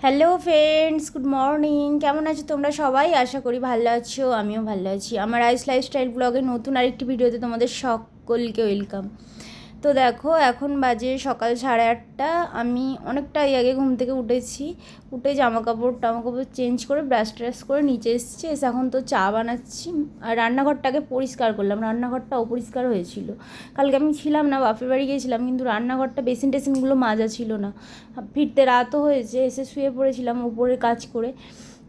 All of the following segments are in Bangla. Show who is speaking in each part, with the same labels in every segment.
Speaker 1: Hello friends, good morning. কেমন আছো তোমরা সবাই? আশা করি ভালো আছো, আমিও ভালো আছি। আমার আইস লাইফস্টাইল ব্লগের নতুন আরেকটি ভিডিওতে তোমাদের সকলকে ওয়েলকাম। তো দেখো, এখন বাজে সকাল 8:30। আমি অনেকটাই আগে ঘুম থেকে উঠে জামা কাপড় চেঞ্জ করে ব্রাশ ট্রাশ করে নিচে এসেছি। এখন তো চা বানাচ্ছি আর রান্নাঘরটাকে পরিষ্কার করলাম। রান্নাঘরটা অপরিষ্কার হয়েছিল। কালকে আমি ছিলাম না, বাপের বাড়ি গিয়েছিলাম, কিন্তু রান্নাঘরটা বেসিন টেসিনগুলো মাজা ছিল না। ফিরতে রাতও হয়েছে, এসে শুয়ে পড়েছিলাম উপরে কাজ করে।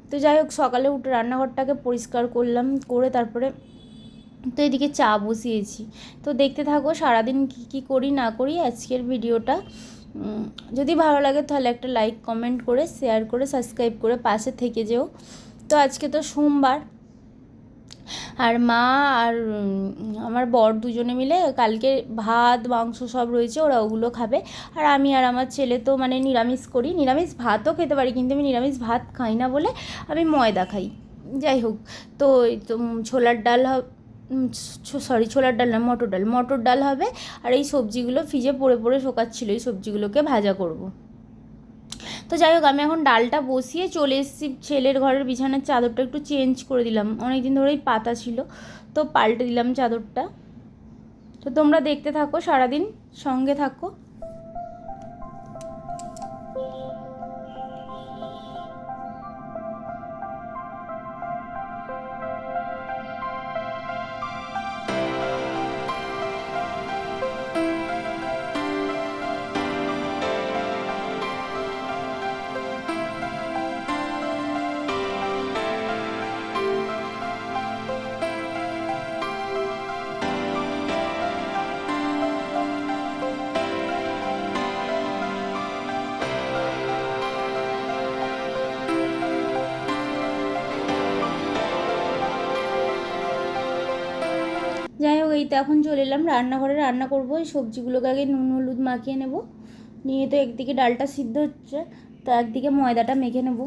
Speaker 1: তো যাই হোক, সকালে উঠে রান্নাঘরটাকে পরিষ্কার করলাম, করে তারপরে তো এদিকে চা বসিয়েছি। তো দেখতে থাকো সারাদিন কী কী করি না করি আজকের ভিডিওটা। যদি ভালো লাগে তাহলে একটা লাইক কমেন্ট করে শেয়ার করে সাবস্ক্রাইব করে পাশে থেকে যেও। তো আজকে তো সোমবার, আর মা আর আমার বর দুজনে মিলে কালকে ভাত মাংস সব রয়েছে, ওরা ওগুলো খাবে। আর আমি আর আমার ছেলে তো মানে নিরামিষ করি, নিরামিষ ভাতও খেতে পারি, কিন্তু আমি নিরামিষ ভাত খাই না বলে আমি ময়দা খাই। যাই হোক, তো ছোলার ডাল ছোলার ডাল না, মটর ডাল হবে। আর এই সবজিগুলো ফ্রিজে পড়ে শোকাচ্ছিলো, এই সবজিগুলোকে ভাজা করব। তো যাই হোক, আমি এখন ডালটা বসিয়ে চলে এসেছি ছেলের ঘরের বিছানার চাদরটা একটু চেঞ্জ করে দিলাম, অনেক দিন ধরেই পাতা ছিল, তো পাল্টে দিলাম চাদরটা। তো তোমরা দেখতে থাকো, সারাদিন সঙ্গে থাকো। যাই হোক, এই তো এখন চলে এলাম রান্নাঘরে, রান্না করবো। এই সবজিগুলোকে আগে নুন হলুদ মাখিয়ে নেব, নিয়ে তো একদিকে ডালটা সিদ্ধ হচ্ছে, তো একদিকে ময়দাটা মেখে নেব।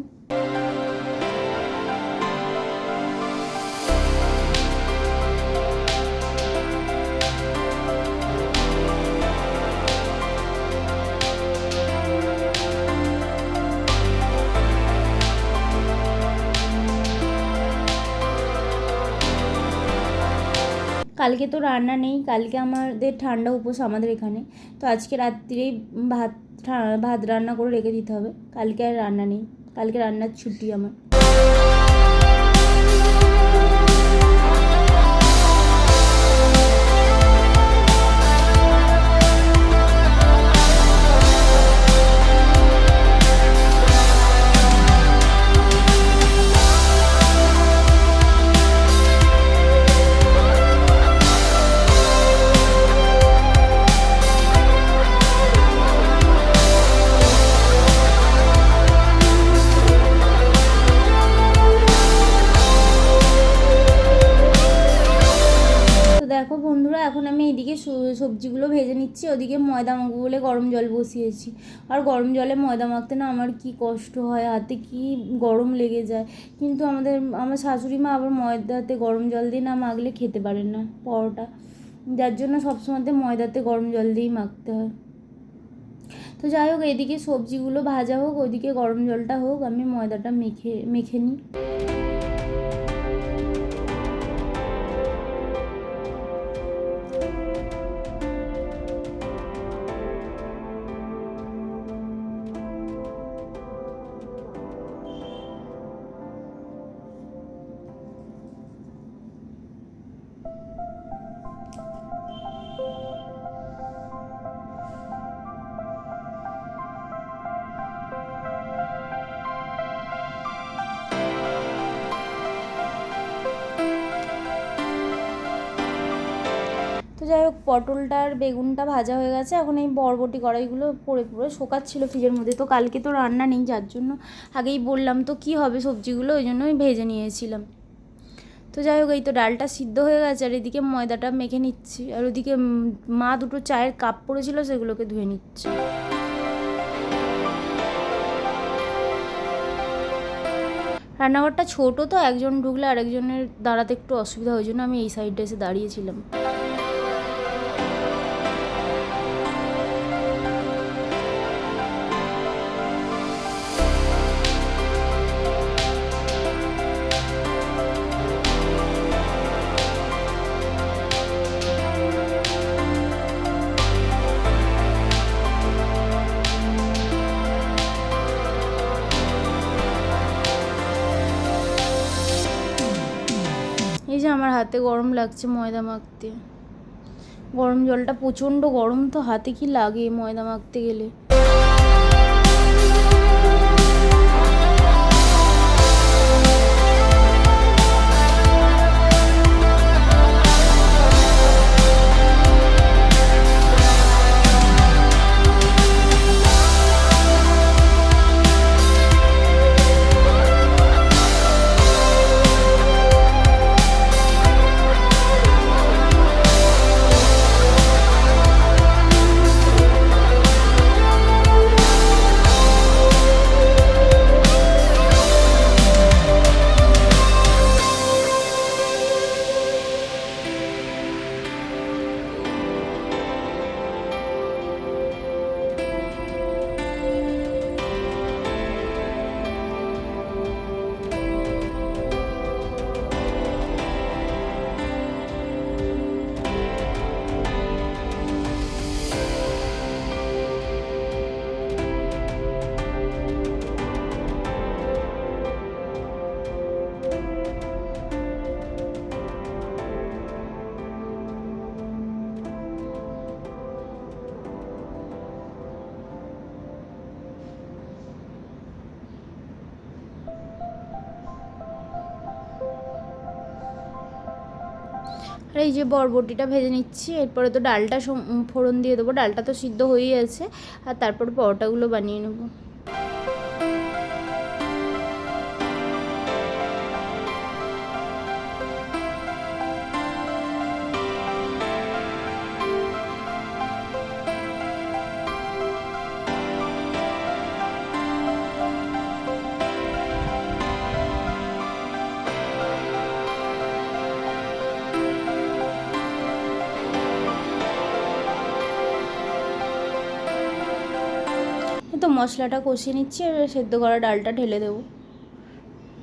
Speaker 1: কালকে তো রান্না নেই, কালকে আমাদের ঠান্ডা উপোস আমাদের এখানে। তো আজকে রাত্রিরেই ভাত ভাত রান্না করে রেখে দিতে হবে, কালকে আর রান্না নেই, কালকে রান্নার ছুটি আমার। দেখো বন্ধুরা, এখন আমি এইদিকে সবজিগুলো ভেজে নিচ্ছি, ওদিকে ময়দা মাখবো বলে গরম জল বসিয়েছি। আর গরম জলে ময়দা মাখতে না আমার কি কষ্ট হয়, হাতে কি গরম লেগে যায়। কিন্তু আমার শাশুড়ি মা আবার ময়দাতে গরম জল দিয়ে না মাখলে খেতে পারেন না পরোটা, যার জন্য সবসময়তে ময়দাতে গরম জল দিয়েই মাখতে হয়। তো যাই হোক, এদিকে সবজিগুলো ভাজা হোক, ওইদিকে গরম জলটা হোক, আমি ময়দাটা মেখে নিই। তো যাই হোক, পটলটা আর বেগুনটা ভাজা হয়ে গেছে। এখন এই বরবটি কড়াইগুলো পড়ে শোকাচ্ছিলো ফ্রিজের মধ্যে, তো কালকে তো রান্না নেই, যার জন্য আগেই বললাম তো কি হবে সবজিগুলো, ওই জন্যই ভেজে নিয়েছিলাম। তো যাই হোক, এই তো ডালটা সিদ্ধ হয়ে গেছে, আর এদিকে ময়দাটা মেখে নিচ্ছি, আর ওদিকে মা দুটো চায়ের কাপ পড়েছিল, সেগুলোকে ধুয়ে নিচ্ছে। রান্নাঘরটা ছোটো, তো একজন ঢুকলে আরেকজনের দাঁড়াতে একটু অসুবিধা, ওই জন্য আমি এই সাইডে এসে দাঁড়িয়েছিলাম। আমার হাতে গরম লাগছে ময়দা মাখতে। গরম জলটা প্রচণ্ড গরম, তো হাতে কি লাগে ময়দা মাখতে গেলে। আর এই যে বরবটিটা ভেজে নিচ্ছি, এরপরে তো ডালটা ফোড়ন দিয়ে দেবো। ডালটা তো সিদ্ধ হয়েই আছে, আর তারপর পরোটাগুলো বানিয়ে নেবো। তো মশলাটা কষিয়ে নিচ্ছি, এবার সেদ্ধ করা ডালটা ঢেলে দেবো।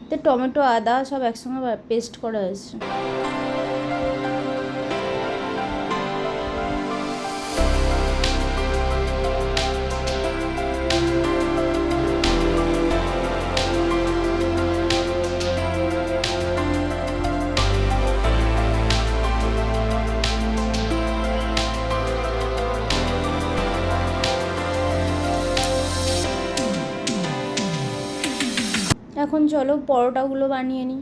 Speaker 1: তো টমেটো আদা সব একসঙ্গে পেস্ট করা হয়েছে। এখন চলো পরোটাগুলো বানিয়ে নিই।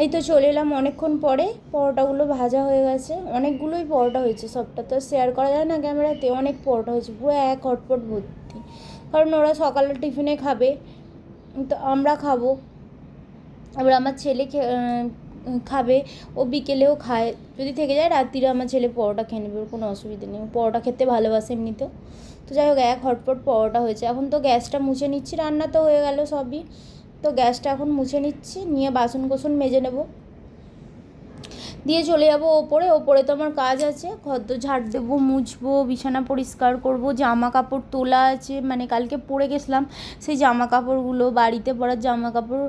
Speaker 1: এই তো চলে এলাম অনেকক্ষণ পরে। পরোটাগুলো ভাজা হয়ে গেছে, অনেকগুলোই পরোটা হয়েছে, সবটা তো শেয়ার করা যায় না ক্যামেরাতে। অনেক পরোটা হয়েছে, পুরো এক হটপট ভর্তি, কারণ ওরা সকালে টিফিনে খাবে, তো আমরা খাবো, এবার আমার ছেলে খাবে, ও বিকেলেও খায়, যদি থেকে যায় রাত্রিরে আমার ছেলে পরোটা খেয়ে নেবে, ওর কোনো অসুবিধা নেই, পরোটা খেতে ভালোবাসে এমনিতেও। তো যাই হোক, এক হটপট পরোটা হয়েছে। এখন তো গ্যাসটা মুছে নিচ্ছি, রান্না তো হয়ে গেল সবই, তো গ্যাসটা এখন মুছে নিচ্ছি, নিয়ে বাসন কোসন মেজে নেব, দিয়ে চলে যাবো ওপরে। ওপরে তো আমার কাজ আছে, ঘর তো ঝাড় দেবো, মুছবো, বিছানা পরিষ্কার করব, জামা কাপড় তোলা আছে, মানে কালকে পরে গেছিলাম সেই জামা কাপড়গুলো, বাড়িতে পরার জামা কাপড়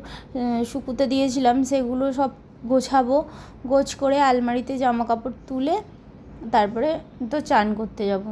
Speaker 1: শুকুতে দিয়েছিলাম, সেগুলো সব গোছাবো, গোছ করে আলমারিতে জামা কাপড় তুলে তারপরে তো চান করতে যাব।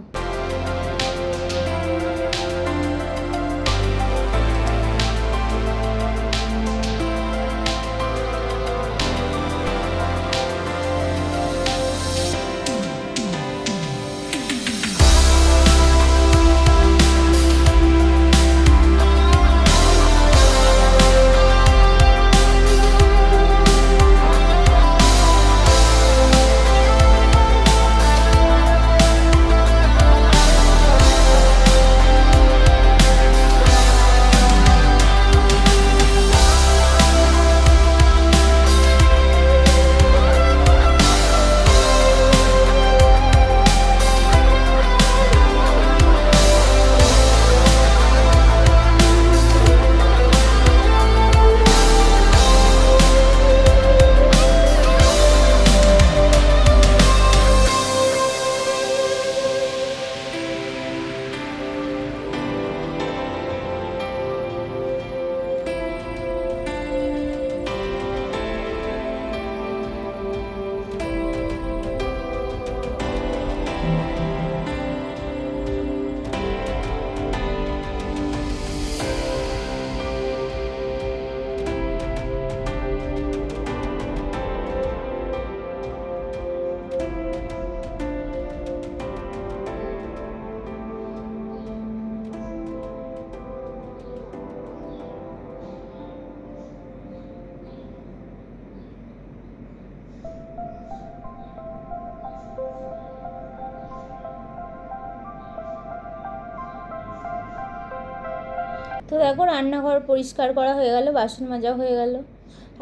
Speaker 1: তো দেখো রান্নাঘর পরিষ্কার করা হয়ে গেল, বাসন মাজা হয়ে গেল।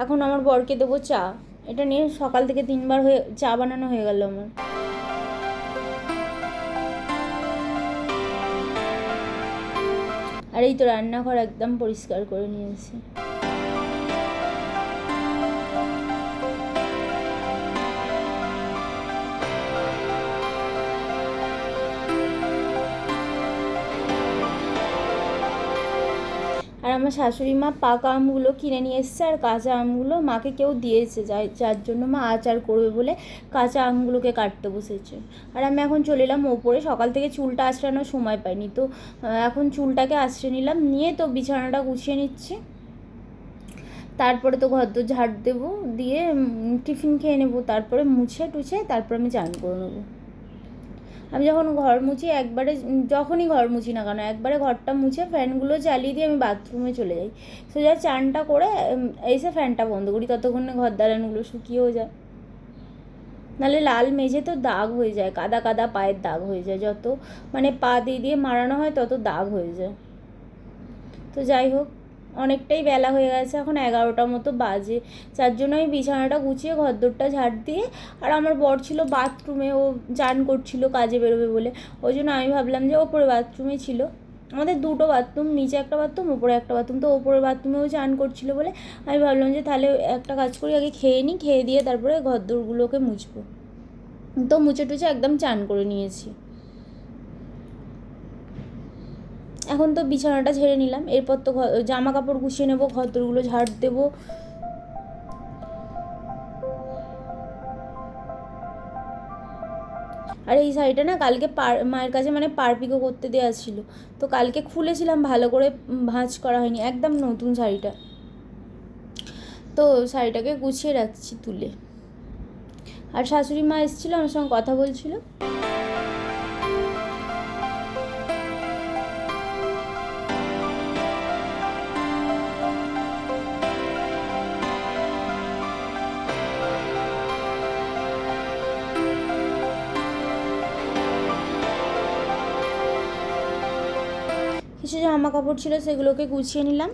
Speaker 1: এখন আমার বরকে দেবো চা। এটা নিয়ে সকাল থেকে 3বার চা বানানো হয়ে গেল আমার। আর এই তো রান্নাঘর একদম পরিষ্কার করে নিয়েছি। আর আমার শাশুড়ি মা পাকা আমগুলো কিনে নিয়ে এসছে, আর কাঁচা আমগুলো মাকে কেউ দিয়েছে, যার জন্য মা আচার করবে বলে কাঁচা আমগুলোকে কাটতে বসেছে। আর আমি এখন চলে এলাম ওপরে। সকাল থেকে চুলটা আঁচড়ানোর সময় পাইনি, তো এখন চুলটাকে আঁচড়ে নিলাম, নিয়ে তো বিছানাটা গুছিয়ে নিচ্ছি। তারপরে তো ঘরদোর ঝাড় দেবো, দিয়ে টিফিন খেয়ে নেবো, তারপরে মুছে টুছে তারপর আমি চান করে নেবো। আমি যখন ঘর মুছি যখনই ঘর মুছি না কেন একবারে ঘরটা মুছে ফ্যানগুলো চালিয়ে দিয়ে আমি বাথরুমে চলে যাই। সোজা চানটা করে এসে ফ্যানটা বন্ধ করি, ততক্ষণে ঘর দালানগুলো শুকিয়েও যায়। নাহলে লাল মেঝে তো দাগ হয়ে যায়, কাদা কাদা পায়ের দাগ হয়ে যায়, যত পা দিয়ে মারানো হয় তত দাগ হয়ে যায়। তো যাই হোক, অনেকটাই বেলা হয়ে গেছে, এখন 11টা মতো বাজে। যার জন্য আমি বিছানাটা গুছিয়ে ঘরদোরটা ঝাড় দিয়ে, আর আমার বর ছিল বাথরুমে, ও চান করছিল কাজে বেরোবে বলে, ওই জন্য আমি ভাবলাম যে ওপরে বাথরুমে ছিল। আমাদের 2টো বাথরুম, নিচে একটা বাথরুম, ওপরে একটা বাথরুম, তো ওপরের বাথরুমেও চান করছিল বলে আমি ভাবলাম যে তাহলে একটা কাজ করি, আগে খেয়ে দিয়ে তারপরে ঘরদোরগুলোকে মুছবো। তো মুছে টুছে একদম চান করে নিয়েছি। এখন তো বিছানাটা ঝেড়ে নিলাম, এরপর তো জামা কাপড় গুছিয়ে নেবো, ঘরদোরগুলো ঝাড় দেবো। আর এই শাড়িটা না কালকে মায়ের কাছে পারপিকো করতে দেওয়া ছিল, তো কালকে খুলেছিলাম, ভালো করে ভাঁজ করা হয়নি, একদম নতুন শাড়িটা। তো শাড়িটাকে গুছিয়ে রাখছি তুলে। আর শাশুড়ি মা এসেছিলো, আমার সঙ্গে কথা বলছিল। কিছু জামা কাপড় ছিল সেগুলোকে গুছিয়ে নিলাম।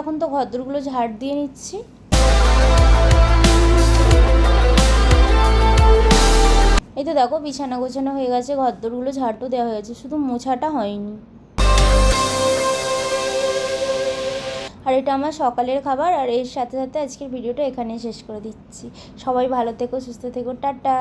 Speaker 1: এখন তো ঘরদোরগুলো ঝাড় দিয়ে নিচ্ছি। এই তো দেখো বিছানা গোছানো হয়ে গেছে, ঘরদোরগুলো ঝাড়টো দেওয়া হয়ে গেছে, শুধু মোছাটা হয়নি। আর এটা আমার সকালের খাবার, আর এর সাথে সাথে আজকের ভিডিওটা এখানেই শেষ করে দিচ্ছি। সবাই ভালো থেকো, সুস্থ থেকো, টাটা।